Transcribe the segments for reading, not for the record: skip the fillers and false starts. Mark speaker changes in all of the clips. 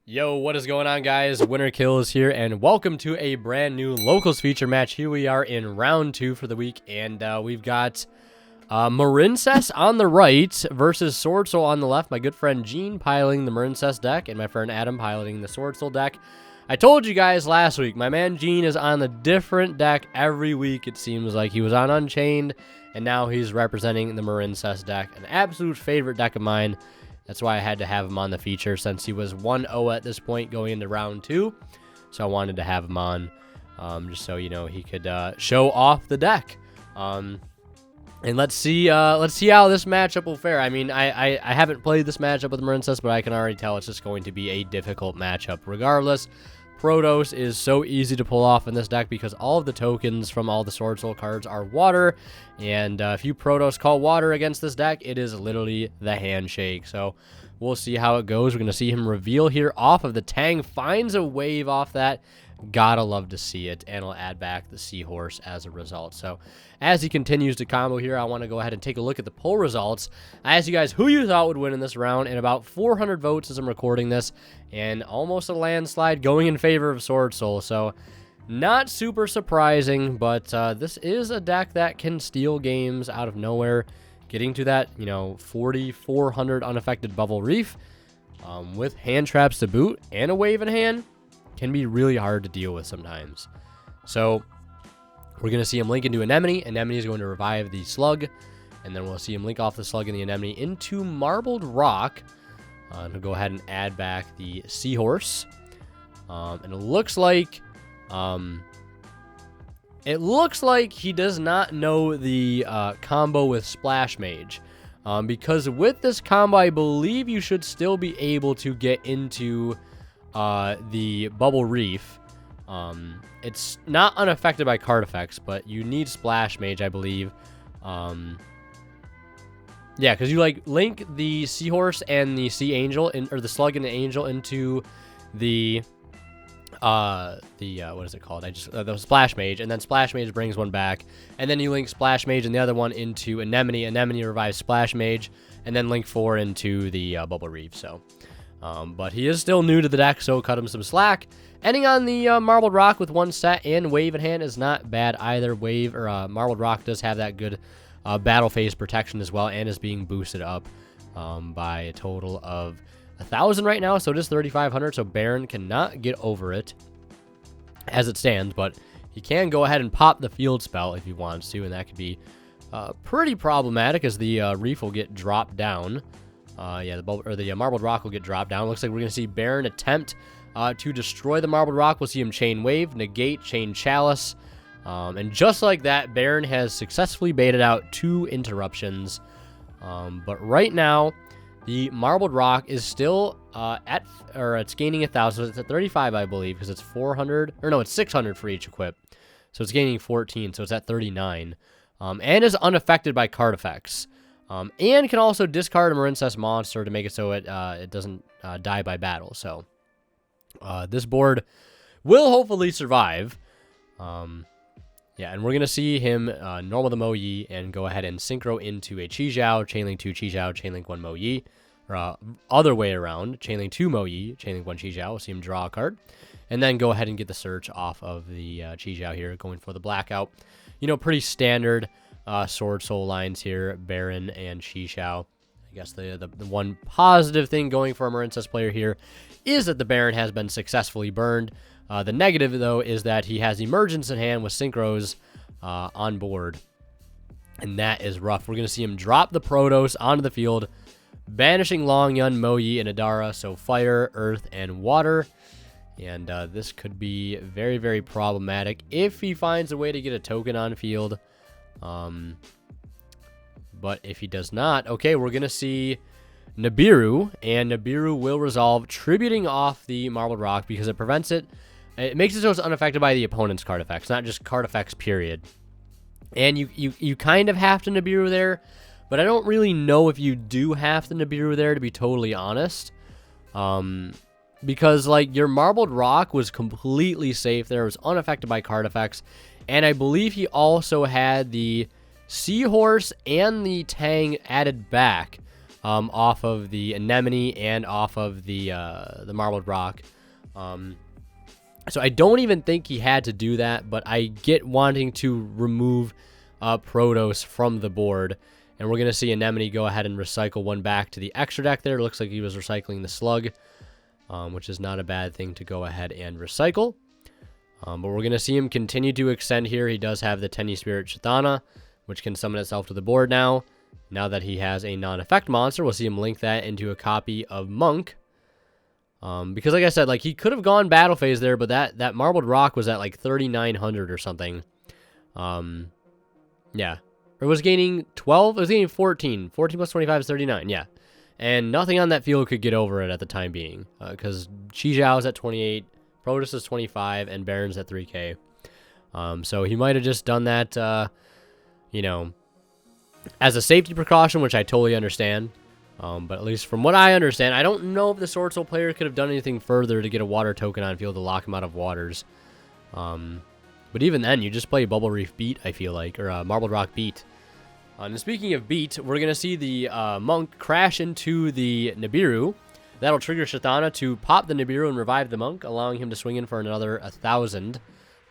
Speaker 1: Yo, what is going on, guys? Winner Kills here, and welcome to a brand new locals feature match. Here we are in round 2 for the week, and we've got Marincess on the right versus Swordsoul on the left. My good friend Gene piloting the Marincess deck, and my friend Adam piloting the Swordsoul deck. I told you guys last week, my man Gene is on a different deck every week. It seems like he was on Unchained, and now he's representing the Marincess deck, an absolute favorite deck of mine. That's why I had to have him on the feature, since he was 1-0 at this point going into round 2. So I wanted to have him on, just so, you know, he could show off the deck. And let's see how this matchup will fare. I mean, I haven't played this matchup with Marincess, but I can already tell it's just going to be a difficult matchup. Regardless, Protos is so easy to pull off in this deck because all of the tokens from all the Swordsoul cards are water. And if you Protos call water against this deck, it is literally the handshake. So we'll see how it goes. We're going to see him reveal here off of the Tang. Finds a wave off that. Gotta love to see it. And he'll add back the Seahorse as a result. So as he continues to combo here, I want to go ahead and take a look at the poll results. I asked you guys who you thought would win in this round, and about 400 votes as I'm recording this, and almost a landslide going in favor of Swordsoul. So not super surprising, but this is a deck that can steal games out of nowhere. Getting to that, you know, 4,400 unaffected Bubble Reef with hand traps to boot and a wave in hand can be really hard to deal with sometimes. So we're going to see him link into Anemone. Anemone is going to revive the Slug, and then we'll see him link off the Slug and the Anemone into Marbled Rock. And he'll go ahead and add back the Seahorse. And it looks like he does not know the combo with Splash Mage. Because with this combo, I believe you should still be able to get into the Bubble Reef. It's not unaffected by card effects, but you need Splash Mage, I believe. Yeah, because you like link the Seahorse and the Sea Angel, or the Slug and the Angel into the what is it called? The Splash Mage, and then Splash Mage brings one back, and then you link Splash Mage and the other one into Anemone. Anemone revives Splash Mage, and then link 4 into the Bubble Reef. So, but he is still new to the deck, so cut him some slack. Ending on the Marbled Rock with 1 set and Wave in hand is not bad either. Wave or Marbled Rock does have that good battle phase protection as well, and is being boosted up by a total of 1,000 right now, so it is 3,500. So Baron cannot get over it as it stands, but he can go ahead and pop the field spell if he wants to, and that could be pretty problematic as the Reef will get dropped down. Yeah, the Marbled Rock will get dropped down. Looks like we're going to see Baron attempt to destroy the Marbled Rock. We'll see him chain Wave, negate, chain Chalice, and just like that, Baron has successfully baited out 2 interruptions. But right now, the Marbled Rock is still it's gaining 1,000. So it's at 35, I believe, because it's 400, or no, it's 600 for each equip. So it's gaining 14, so it's at 39. And is unaffected by card effects. And can also discard a Marincess monster to make it so it doesn't die by battle. So this board will hopefully survive. Yeah, and we're going to see him normal the Mo Yi and go ahead and synchro into a Chi Zhao, Chainlink 2 Chi Zhao, Chainlink 1 Mo Yi. Or other way around, Chainlink 2 Mo Yi, Chainlink 1 Chi Zhao. We'll see him draw a card. And then go ahead and get the search off of the Chi Zhao here, going for the blackout. You know, pretty standard Swordsoul lines here, Baron and Chi Zhao. I guess the one positive thing going for a Marincess player here is that the Baron has been successfully burned. The negative, though, is that he has Emergence in hand with Synchros on board. And that is rough. We're going to see him drop the Protos onto the field, banishing Long Yun, Mo Yi, and Adara. So fire, earth, and water. And this could be very, very problematic if he finds a way to get a token on field. But if he does not, okay, we're going to see Nibiru, and Nibiru will resolve, tributing off the Marbled Rock because it prevents it. It makes it so it's unaffected by the opponent's card effects, not just card effects, period. And you kind of have to Nibiru there, but I don't really know if you do have to Nibiru there, to be totally honest. Because, like, your Marbled Rock was completely safe there. It was unaffected by card effects. And I believe he also had the Seahorse and the Tang added back off of the Anemone and off of the Marbled Rock. So I don't even think he had to do that, but I get wanting to remove Protos from the board. And we're going to see Anemone go ahead and recycle one back to the extra deck there. It looks like he was recycling the Slug, which is not a bad thing to go ahead and recycle. But we're going to see him continue to extend here. He does have the Tenyi Spirit Chthana, which can summon itself to the board now. Now that he has a non-effect monster, we'll see him link that into a copy of Monk. Because like I said, like he could have gone battle phase there, but that Marbled Rock was at like 3,900 or something. Yeah. It was gaining 12. It was gaining 14. 14 plus 25 is 39. Yeah. And nothing on that field could get over it at the time being. Because Chijiao's at 28, Protoss is 25, and Baron's at 3k. So he might have just done that, you know, as a safety precaution, which I totally understand. But at least from what I understand, I don't know if the Swordsoul player could have done anything further to get a water token on field to lock him out of waters. But even then, you just play Bubble Reef Beat, I feel like, or Marbled Rock Beat. And speaking of Beat, we're going to see the Monk crash into the Nibiru. That'll trigger Chthana to pop the Nibiru and revive the Monk, allowing him to swing in for another 1,000.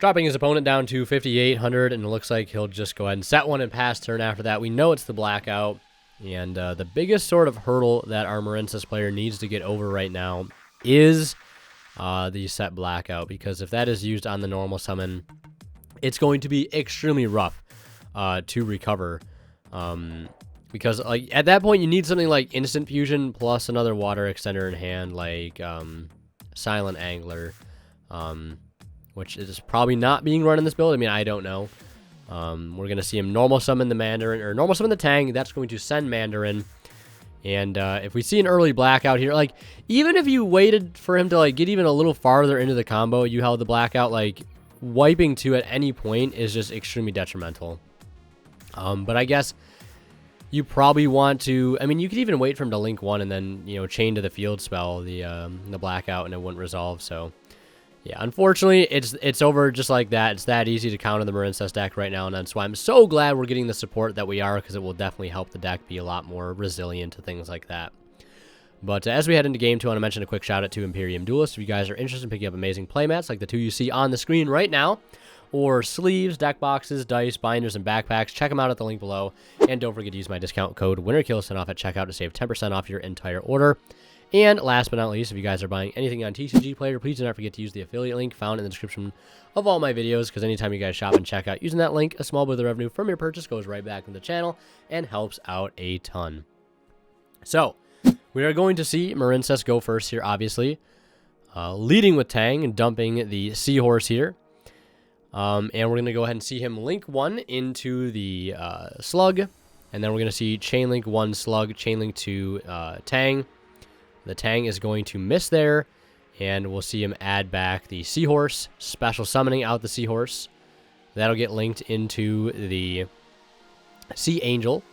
Speaker 1: Dropping his opponent down to 5,800, and it looks like he'll just go ahead and set one and pass turn after that. We know it's the Blackout, and the biggest sort of hurdle that our Marincess player needs to get over right now is the set Blackout, because if that is used on the normal summon, it's going to be extremely rough to recover. Because like at that point, you need something like Instant Fusion plus another water extender in hand, like Silent Angler, which is probably not being run in this build. I mean, I don't know. We're going to see him normal summon the Mandarin, or normal summon the Tang. That's going to send Mandarin. And if we see an early Blackout here, like, even if you waited for him to, like, get even a little farther into the combo, you held the Blackout, like, wiping 2 at any point is just extremely detrimental. But I guess you probably want to, I mean, you could even wait for him to link 1 and then, you know, chain to the field spell, the Blackout, and it wouldn't resolve, so... Yeah, unfortunately, it's over just like that. It's that easy to counter the Marincess deck right now, and that's why I'm so glad we're getting the support that we are, because it will definitely help the deck be a lot more resilient to things like that. But as we head into Game 2, I want to mention a quick shout-out to Imperium Duelist. If you guys are interested in picking up amazing playmats like the 2 you see on the screen right now, or sleeves, deck boxes, dice, binders, and backpacks, check them out at the link below. And don't forget to use my discount code WinterKill10 at checkout to save 10% off your entire order. And last but not least, if you guys are buying anything on TCG Player, please do not forget to use the affiliate link found in the description of all my videos, because anytime you guys shop and check out using that link, a small bit of the revenue from your purchase goes right back into the channel and helps out a ton. So, we are going to see Marincess go first here, obviously, leading with Tang and dumping the Seahorse here. And we're going to go ahead and see him link 1 into the Slug, and then we're going to see chain link 1 Slug, chain link 2 Tang. The Tang is going to miss there, and we'll see him add back the Seahorse, special summoning out the Seahorse. That'll get linked into the Sea Angel.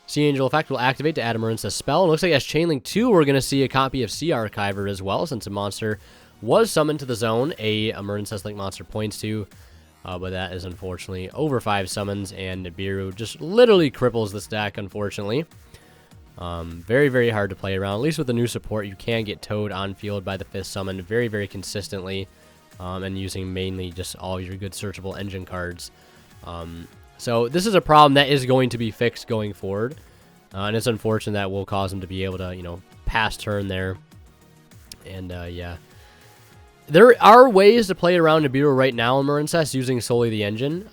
Speaker 1: Sea Angel effect will activate to add a Marincess spell. It looks like as chain link 2, we're going to see a copy of Sea Archiver as well, since a monster was summoned to the zone, a Marincess link monster points to. But that is unfortunately over 5 summons, and Nibiru just literally cripples this deck, unfortunately. Very, very hard to play around. At least with the new support, you can get towed on field by the 5th summon very, very consistently, and using mainly just all your good searchable engine cards. So this is a problem that is going to be fixed going forward, and it's unfortunate that will cause them to be able to, you know, pass turn there. And yeah, there are ways to play around Nibiru right now in Marincess using solely the engine.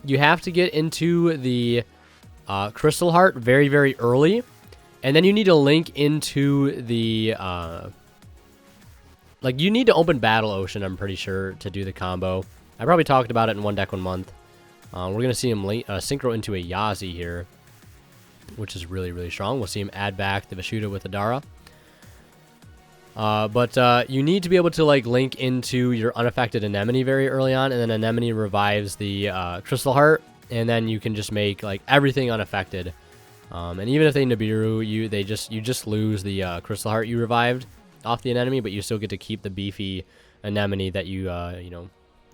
Speaker 1: You have to get into the Crystal Heart very, very early. And then you need to link into the, like, you need to open Battle Ocean, I'm pretty sure, to do the combo. I probably talked about it in One Deck 1 Month. We're going to see him synchro into a Yazi here, which is really, really strong. We'll see him add back the Vishuda with Adara. But you need to be able to, like, link into your unaffected Anemone very early on, and then Anemone revives the Crystal Heart, and then you can just make, like, everything unaffected. And even if they Nibiru, you just lose the Crystal Heart you revived off the Anemone, but you still get to keep the beefy Anemone that you you know,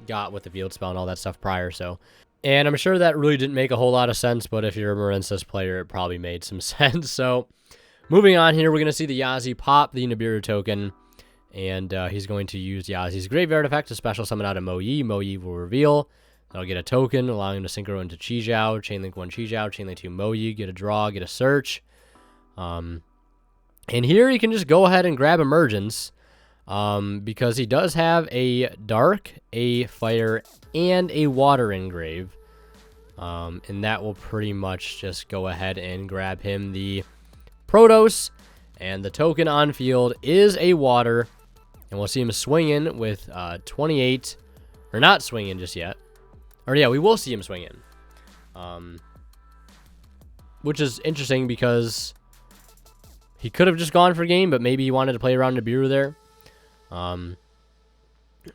Speaker 1: got with the field spell and all that stuff prior. So, and I'm sure that really didn't make a whole lot of sense, but if you're a Marincess player, it probably made some sense. So, Moving on here, we're going to see the Yazi pop the Nibiru token, and he's going to use Yazi's Graveyard effect to special summon out a Mo Yi. Mo Yi will reveal. That'll get a token, allowing him to synchro into Chi Jiao, Chainlink 1 Chi Jiao, Chainlink 2 Mo Yi, get a draw, get a search. And here he can just go ahead and grab Emergence, because he does have a Dark, a Fire, and a Water engrave. And that will pretty much just go ahead and grab him the Protos, and the token on field is a Water, and we'll see him swinging with 28, or not swinging just yet, or yeah, we will see him swinging, which is interesting because he could have just gone for game, but maybe he wanted to play around Nibiru there.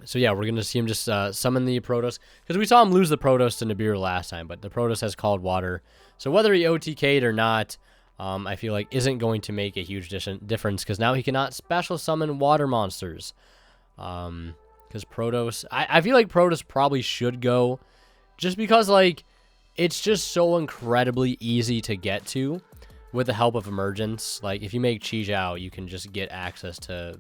Speaker 1: So yeah, we're going to see him just summon the Protos, because we saw him lose the Protos to Nibiru last time, but the Protos has called Water. So whether he OTK'd or not, I feel like isn't going to make a huge difference, because now he cannot special summon water monsters. Because Protos, I feel like Protos probably should go, just because like it's just so incredibly easy to get to with the help of Emergence. Like if you make Chi Jiao, you can just get access to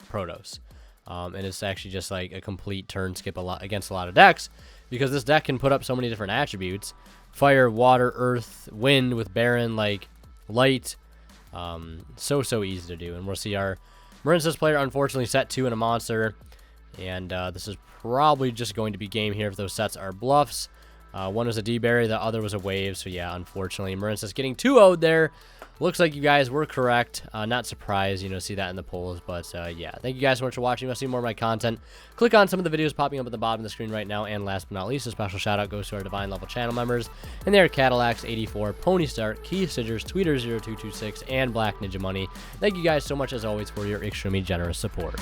Speaker 1: Protos. And it's actually just like a complete turn skip against a lot of decks, because this deck can put up so many different attributes: fire, water, earth, wind with Baron, like light. So easy to do. And we'll see our Marincess player unfortunately set 2 in a monster, and this is probably just going to be game here if those sets are bluffs. One was a D-Berry, the other was a wave. So yeah, unfortunately Marincess getting 2-0'd there. Looks like you guys were correct. Not surprised, see that in the polls. But yeah, thank you guys so much for watching. If you want to see more of my content, click on some of the videos popping up at the bottom of the screen right now. And last but not least, a special shout out goes to our Divine Level channel members. And they are Cadillacs84, Pony Start, Keith Sigers, Tweeter0226, and Black Ninja Money. Thank you guys so much as always for your extremely generous support.